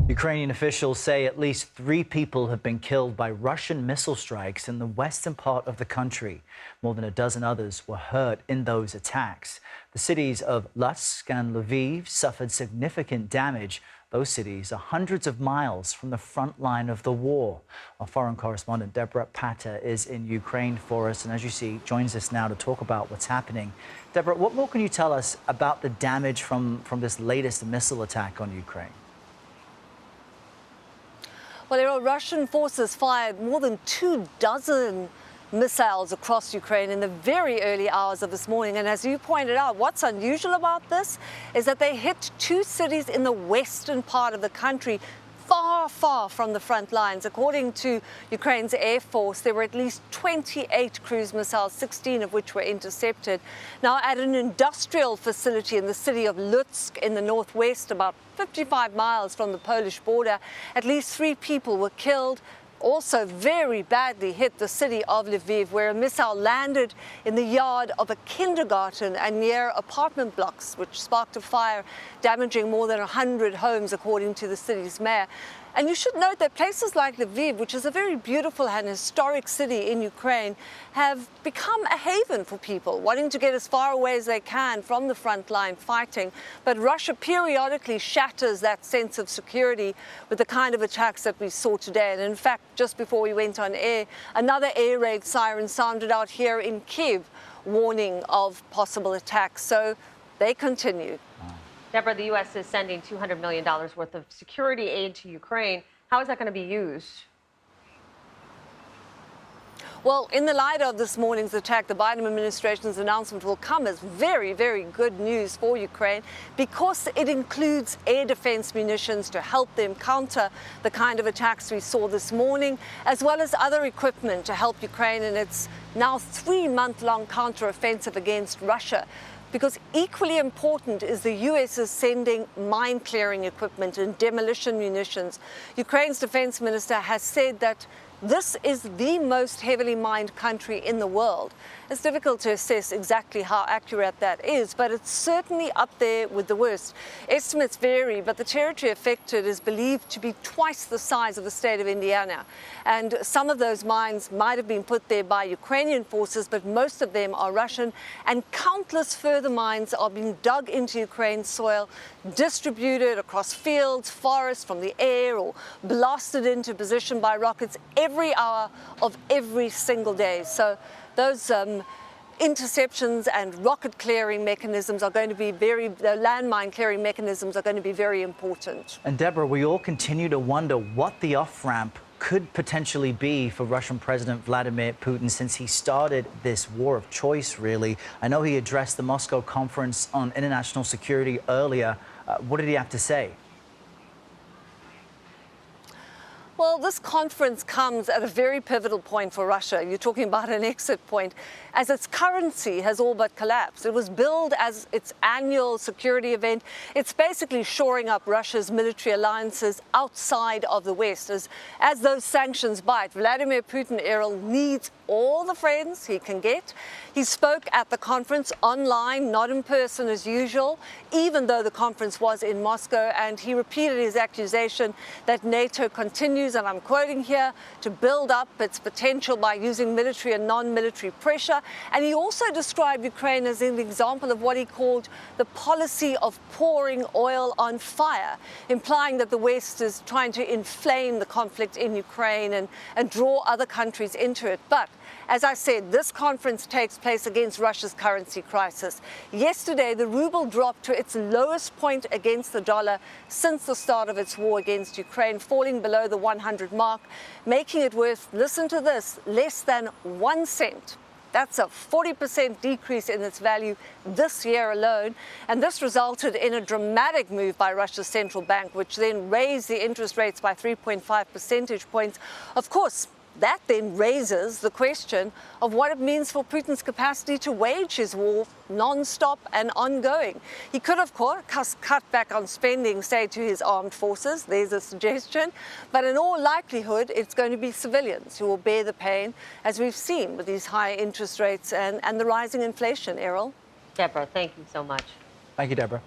Ukrainian officials say at least 3 people have been killed by Russian missile strikes in the western part of the country. More than a dozen others were hurt in those attacks. The cities of Lutsk and Lviv suffered significant damage. Those cities are hundreds of miles from the front line of the war. Our foreign correspondent Debora Patta is in Ukraine for us, and as you see, joins us now to talk about what's happening. Debora, what more can you tell us about the damage from this latest missile attack on Ukraine? Well, Russian forces fired more than 24 missiles across Ukraine in the very early hours of this morning. And as you pointed out, what's unusual about this is that they hit 2 cities in the western part of the country, far from the front lines. According to Ukraine's Air Force, there were at least 28 cruise missiles, 16 of which were intercepted. Now, at an industrial facility in the city of Lutsk in the northwest, about 55 miles from the Polish border, at least 3 people were killed. Also very badly hit the city of Lviv, where a missile landed in the yard of a kindergarten and near apartment blocks, which sparked a fire, damaging more than 100 homes, according to the city's mayor. And you should note that places like Lviv, which is a very beautiful and historic city in Ukraine, have become a haven for people wanting to get as far away as they can from the front line fighting. But Russia periodically shatters that sense of security with the kind of attacks that we saw today. And in fact, just before we went on air, another air raid siren sounded out here in Kyiv, warning of possible attacks. So they continue. Debora, the U.S. is sending $200 million worth of security aid to Ukraine. How is that going to be used? Well, in the light of this morning's attack, the Biden administration's announcement will come as very good news for Ukraine because it includes air defense munitions to help them counter the kind of attacks we saw this morning, as well as other equipment to help Ukraine in its now 3-month-long counteroffensive against Russia. Because equally important is the U.S. is sending mine-clearing equipment and demolition munitions. Ukraine's defense minister has said that this is the most heavily mined country in the world. It's difficult to assess exactly how accurate that is, but it's certainly up there with the worst. Estimates vary, but the territory affected is believed to be twice the size of the state of Indiana. And some of those mines might have been put there by Ukrainian forces, but most of them are Russian, and countless further mines are being dug into Ukraine's soil, distributed across fields, forests, from the air, or blasted into position by rockets every hour of every single day. So those interceptions and rocket clearing mechanisms are going to be the landmine clearing mechanisms are going to be very important. And Debora, we all continue to wonder what the off-ramp could potentially be for Russian President Vladimir Putin since he started this war of choice, really. I know he addressed the Moscow Conference on International Security earlier. What did he have to say? Well, this conference comes at a very pivotal point for Russia. You're talking about an exit point, as its currency has all but collapsed. It was billed as its annual security event. It's basically shoring up Russia's military alliances outside of the West. As those sanctions bite, Vladimir Putin, Errol, needs all the friends he can get. He spoke at the conference online, not in person as usual, even though the conference was in Moscow, and he repeated his accusation that NATO continues, and I'm quoting here, to build up its potential by using military and non-military pressure. And he also described Ukraine as an example of what he called the policy of pouring oil on fire, implying that the West is trying to inflame the conflict in Ukraine and draw other countries into it. But as I said, this conference takes place against Russia's currency crisis. Yesterday, the ruble dropped to its lowest point against the dollar since the start of its war against Ukraine, falling below the 100 mark, making it worth, listen to this, less than 1 cent. That's a 40% decrease in its value this year alone. And this resulted in a dramatic move by Russia's central bank, which then raised the interest rates by 3.5 percentage points. Of course, that then raises the question of what it means for Putin's capacity to wage his war non-stop and ongoing. He could, of course, cut back on spending, say, to his armed forces. There's a suggestion. But in all likelihood, it's going to be civilians who will bear the pain, as we've seen with these high interest rates and the rising inflation, Errol. Debora, thank you so much. Thank you, Debora.